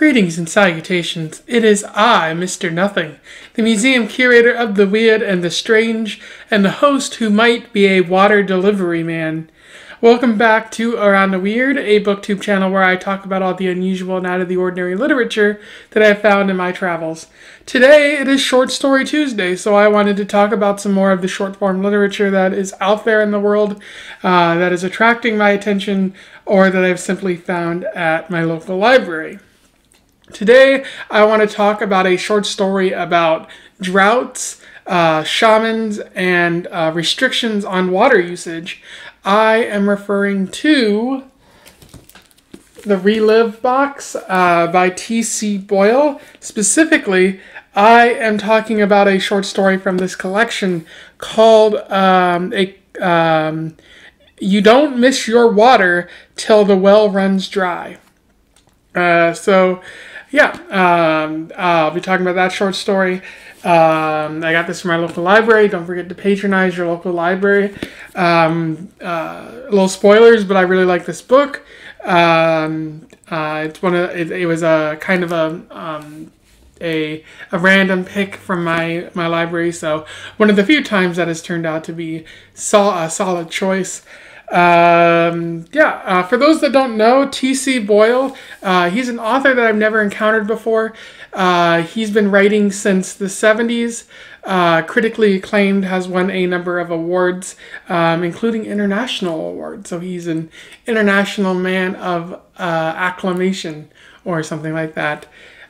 Greetings and salutations. It is I, Mr. Nothing, the museum curator of the weird and the strange, and the host who might be a water delivery man. Welcome back to Around the Weird, a booktube channel where I talk about all the unusual and out of the ordinary literature that I have found in my travels. Today it is Short Story Tuesday, so I wanted to talk about some more of the short form literature that is out there in the world, that is attracting my attention, or that I've simply found at my local library. Today, I want to talk about a short story about droughts, shamans, and restrictions on water usage. I am referring to the Relive Box by T.C. Boyle. Specifically, I am talking about a short story from this collection called You Don't Miss Your Water Till the Well Runs Dry. I'll be talking about that short story. I got this from my local library. Don't forget to patronize your local library. Little spoilers, but I really like this book. It was a kind of a random pick from my library, so one of the few times that has turned out to be a solid choice. For those that don't know, T.C. Boyle, he's an author that I've never encountered before. He's been writing since the 70s, critically acclaimed, has won a number of awards, including international awards. So he's an international man of acclamation or something like that.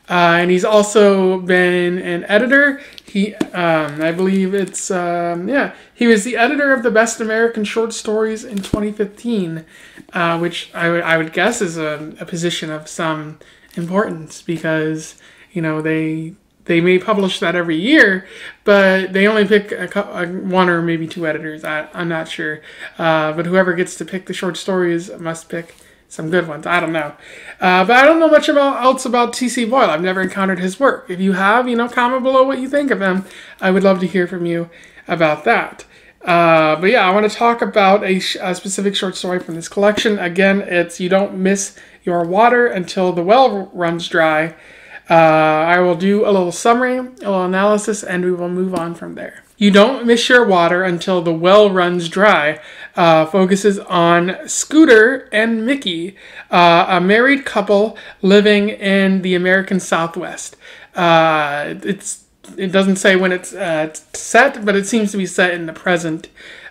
And he's also been an editor. I believe it's, he was the editor of the Best American Short Stories in 2015, which I would guess is a position of some importance because, you know, they may publish that every year, but they only pick one or maybe two editors. I'm not sure. But whoever gets to pick the short stories must pick some good ones. I don't know. But I don't know much else about T.C. Boyle. I've never encountered his work. If you have, comment below what you think of him. I would love to hear from you about that. I want to talk about a specific short story from this collection. Again, it's You Don't Miss Your Water Until the Well Runs Dry. I will do a little summary, a little analysis, and we will move on from there. You Don't Miss Your Water Until the Well Runs Dry focuses on Scooter and Mickey, a married couple living in the American Southwest. It doesn't say when it's set, but it seems to be set in the present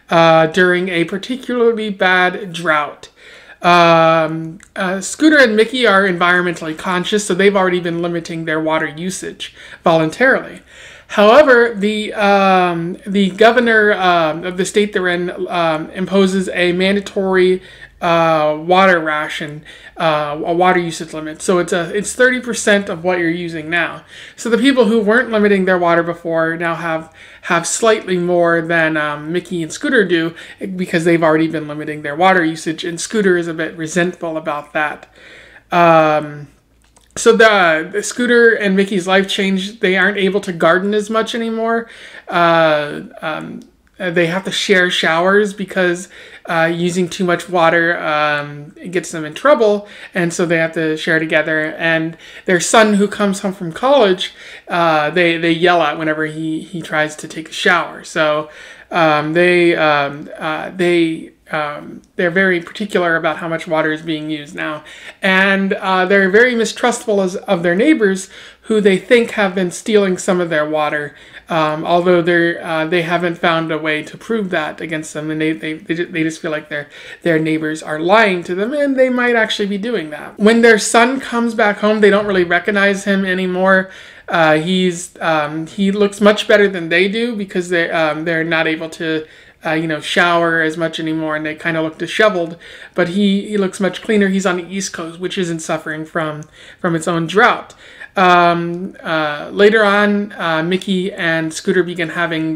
during a particularly bad drought. Scooter and Mickey are environmentally conscious, so they've already been limiting their water usage voluntarily. However, the governor of the state they're in imposes a mandatory water ration, a water usage limit. So it's 30% of what you're using now. So the people who weren't limiting their water before now have slightly more than Mickey and Scooter do because they've already been limiting their water usage, and Scooter is a bit resentful about that. So the Scooter and Mickey's life changed. They aren't able to garden as much anymore. They have to share showers because using too much water it gets them in trouble, and so they have to share together. And their son, who comes home from college, they yell at whenever he tries to take a shower. So they're very particular about how much water is being used now. And they're very mistrustful of their neighbors, who they think have been stealing some of their water, although they haven't found a way to prove that against them. And they just feel like their neighbors are lying to them, and they might actually be doing that. When their son comes back home, they don't really recognize him anymore. He looks much better than they do because they're not able to shower as much anymore, and they kind of look disheveled, but he looks much cleaner. He's on the East Coast, which isn't suffering from its own drought. Later on, Mickey and Scooter begin having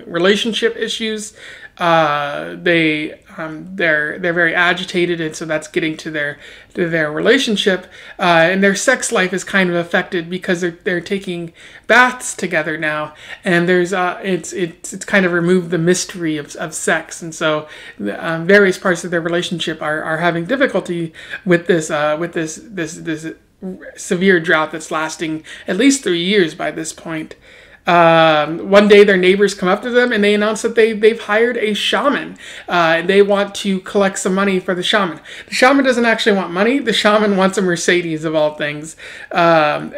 relationship issues. They're very agitated, and so that's getting to their relationship. And their sex life is kind of affected because they're taking baths together now, and there's it's kind of removed the mystery of sex, and so various parts of their relationship are having difficulty with this severe drought that's lasting at least 3 years by this point. One day their neighbors come up to them and they announce that they've hired a shaman. They want to collect some money for the shaman. The shaman doesn't actually want money. The shaman wants a Mercedes of all things. So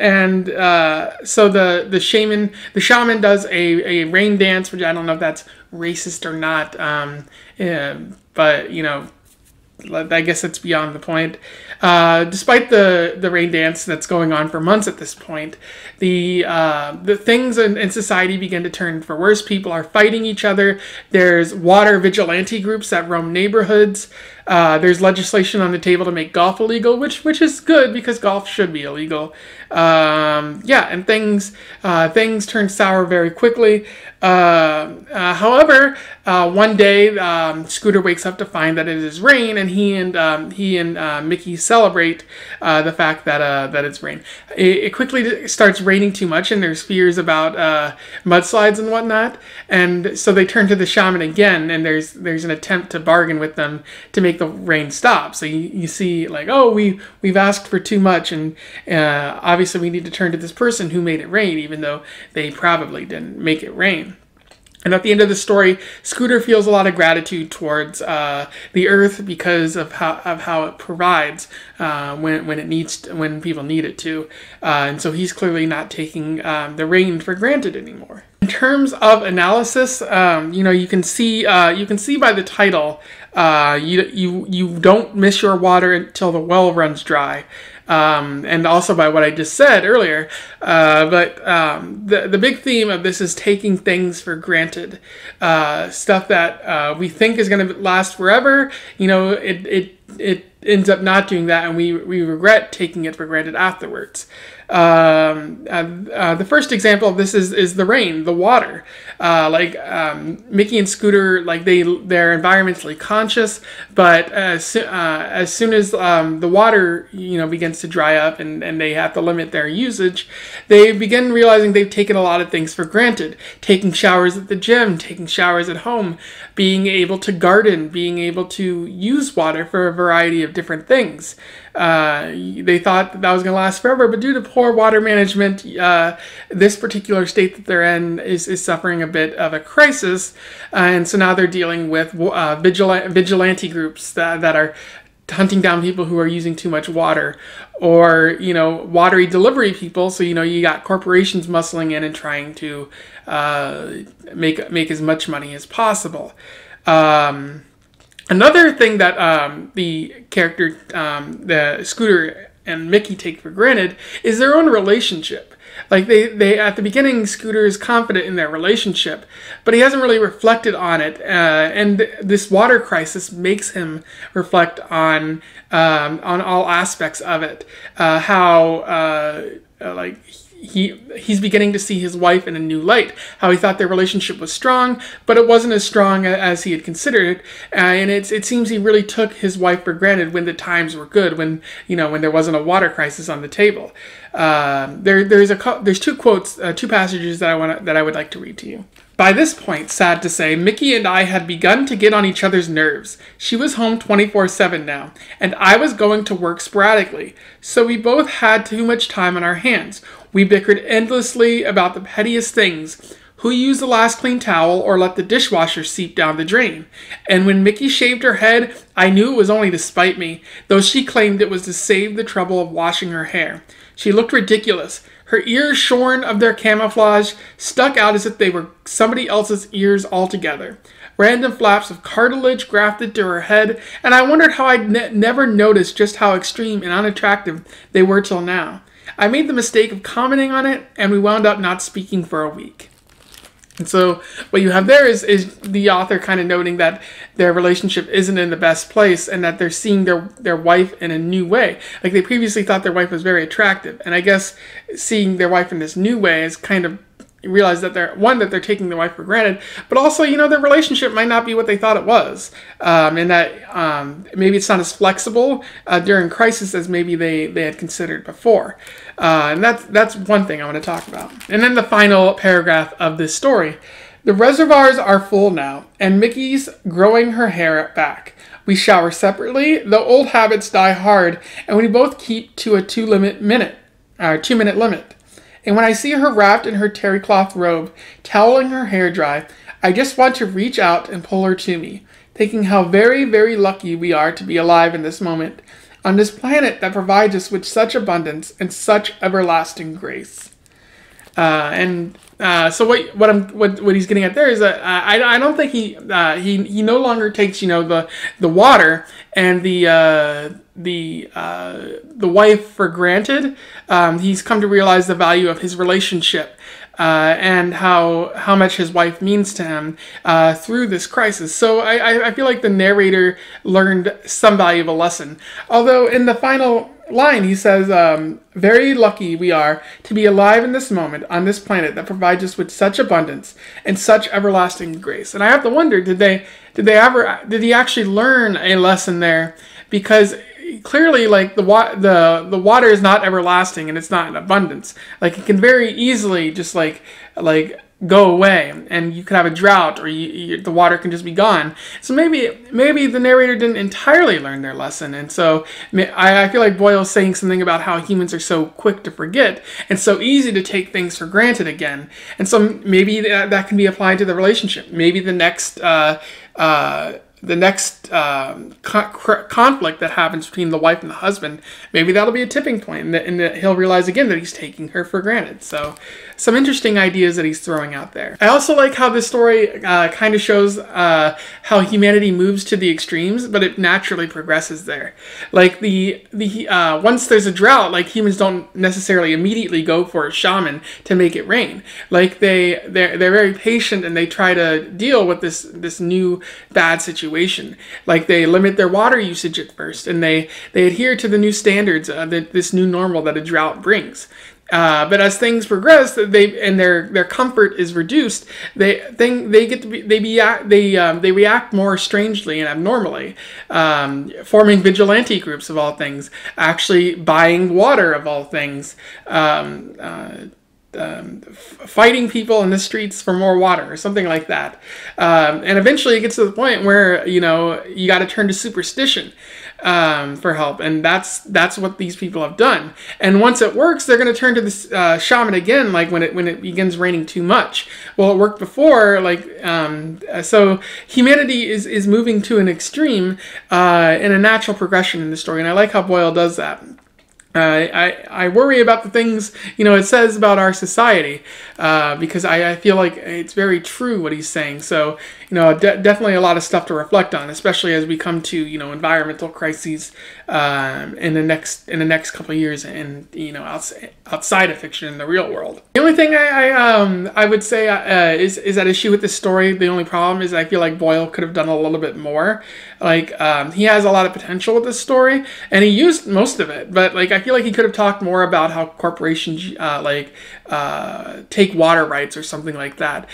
the shaman does a rain dance, which I don't know if that's racist or not. But I guess that's beyond the point. Despite the rain dance that's going on for months at this point, the things in society begin to turn for worse. People are fighting each other. There's water vigilante groups that roam neighborhoods. There's legislation on the table to make golf illegal, which is good because golf should be illegal. And things turn sour very quickly. However, one day Scooter wakes up to find that it is rain, and he and Mickey celebrate the fact that it's rain. It quickly starts raining too much, and there's fears about mudslides and whatnot. And so they turn to the shaman again, and there's an attempt to bargain with them to make the rain stop. So you see, like, oh, we've asked for too much, and obviously we need to turn to this person who made it rain, even though they probably didn't make it rain. And at the end of the story, Scooter feels a lot of gratitude towards the earth because of how it provides when people need it to, and so he's clearly not taking the rain for granted anymore. In terms of analysis, you can see by the title, you don't miss your water until the well runs dry. And also by what I just said earlier, but the big theme of this is taking things for granted, stuff that we think is going to last forever. It ends up not doing that, and we regret taking it for granted afterwards. The first example of this is the rain, the water. Mickey and Scooter, they're environmentally conscious, but as soon as the water begins to dry up and they have to limit their usage, they begin realizing they've taken a lot of things for granted. Taking showers at the gym, taking showers at home, being able to garden, being able to use water for a variety of different things. They thought that was going to last forever, but due to poor water management, this particular state that they're in is suffering a bit of a crisis, and so now they're dealing with vigilante groups that are hunting down people who are using too much water, or watery delivery people. So you got corporations muscling in and trying to make as much money as possible. Another thing that the character, the Scooter and Mickey take for granted is their own relationship. Like they at the beginning, Scooter is confident in their relationship, but he hasn't really reflected on it. And this water crisis makes him reflect on all aspects of it. He's beginning to see his wife in a new light. How he thought their relationship was strong, but it wasn't as strong as he had considered it. And it seems he really took his wife for granted when the times were good, when there wasn't a water crisis on the table. There's two quotes, two passages that I would like to read to you. By this point, sad to say, Mickey and I had begun to get on each other's nerves. She was home 24/7 now, and I was going to work sporadically, so we both had too much time on our hands. We bickered endlessly about the pettiest things. Who used the last clean towel or let the dishwasher seep down the drain? And when Mickey shaved her head, I knew it was only to spite me, though she claimed it was to save the trouble of washing her hair. She looked ridiculous. Her ears, shorn of their camouflage, stuck out as if they were somebody else's ears altogether. Random flaps of cartilage grafted to her head, and I wondered how I'd never noticed just how extreme and unattractive they were till now. I made the mistake of commenting on it, and we wound up not speaking for a week. And so what you have there is the author kind of noting that their relationship isn't in the best place, and that they're seeing their wife in a new way. Like, they previously thought their wife was very attractive, and I guess seeing their wife in this new way is kind of realize that they're taking their wife for granted, but also, their relationship might not be what they thought it was, and that maybe it's not as flexible during crisis as maybe they had considered before. And that's one thing I want to talk about. And then the final paragraph of this story. The reservoirs are full now, and Mickey's growing her hair back. We shower separately, though old habits die hard, and we both keep to a 2-minute limit. And when I see her wrapped in her terry cloth robe, toweling her hair dry, I just want to reach out and pull her to me, thinking how very, very lucky we are to be alive in this moment, on this planet that provides us with such abundance and such everlasting grace. So what he's getting at there is that I don't think he no longer takes the water and the wife for granted. He's come to realize the value of his relationship and how much his wife means to him through this crisis. So I feel like the narrator learned some valuable lesson. Although in the final line he says, very lucky we are to be alive in this moment on this planet that provides us with such abundance and such everlasting grace. And I have to wonder, did he actually learn a lesson there? Because clearly, like, the water is not everlasting and it's not in abundance. Like, it can very easily just like go away, and you could have a drought, or the water can just be gone. So maybe the narrator didn't entirely learn their lesson, and so I feel like Boyle's saying something about how humans are so quick to forget and so easy to take things for granted again. And so maybe that can be applied to the relationship. Maybe the next conflict that happens between the wife and the husband, maybe that'll be a tipping point, and that he'll realize again that he's taking her for granted. So some interesting ideas that he's throwing out there. I also like how this story kind of shows how humanity moves to the extremes, but it naturally progresses there. Like once there's a drought, like, humans don't necessarily immediately go for a shaman to make it rain. Like, they're very patient, and they try to deal with this new bad situation. Like, they limit their water usage at first, and they adhere to the new standards, this new normal that a drought brings. But as things progress, and their comfort is reduced, they react more strangely and abnormally, forming vigilante groups of all things, actually buying water of all things, fighting people in the streets for more water or something like that. And eventually it gets to the point where, you got to turn to superstition for help. And that's what these people have done. And once it works, they're going to turn to this shaman again, like when it begins raining too much. Well, it worked before, so humanity is moving to an extreme in a natural progression in the story. And I like how Boyle does that. I worry about the things, it says about our society, because I feel like it's very true what he's saying. So, definitely a lot of stuff to reflect on, especially as we come to, environmental crises in the next couple of years, and outside of fiction in the real world. The only thing I would say is that issue with this story. The only problem is I feel like Boyle could have done a little bit more. Like, he has a lot of potential with this story, and he used most of it, but I feel like he could have talked more about how corporations take water rights or something like that,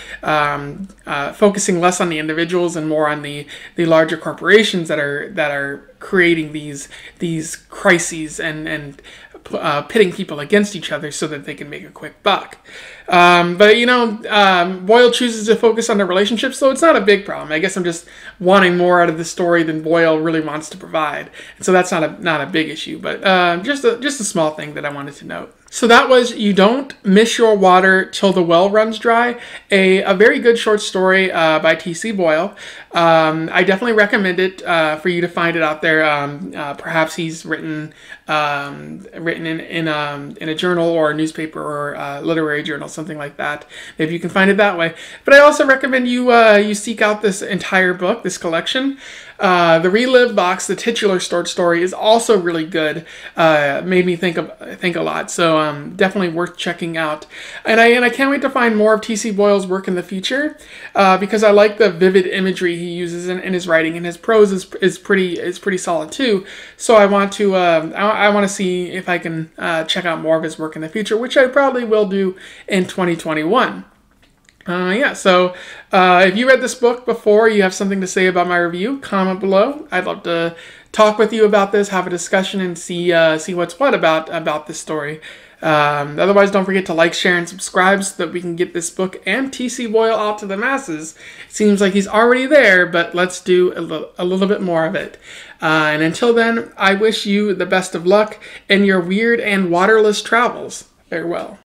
focusing less on the individuals and more on the larger corporations that are creating these crises and pitting people against each other so that they can make a quick buck. But Boyle chooses to focus on the relationships, so it's not a big problem. I guess I'm just wanting more out of the story than Boyle really wants to provide, and so that's not a big issue, but just a small thing that I wanted to note. So that was You Don't Miss Your Water Till the Well Runs Dry, a very good short story by T.C. Boyle. I definitely recommend it for you to find it out there. Perhaps he's written in a journal or a newspaper or a literary journal, something like that. Maybe you can find it that way. But I also recommend you seek out this entire book, this collection. The Relive Box, the titular short story, is also really good. Made me think a lot. So definitely worth checking out. And I can't wait to find more of T.C. Boyle's work in the future, because I like the vivid imagery he uses in his writing, and his prose is pretty solid too. So I want to see if I can check out more of his work in the future, which I probably will do in 2021. So if you read this book before, you have something to say about my review, comment below. I'd love to talk with you about this, have a discussion, and see what's what about this story. Otherwise, don't forget to like, share, and subscribe so that we can get this book and TC Boyle out to the masses. It seems like he's already there, but let's do a little bit more of it. And until then, I wish you the best of luck in your weird and waterless travels. Farewell.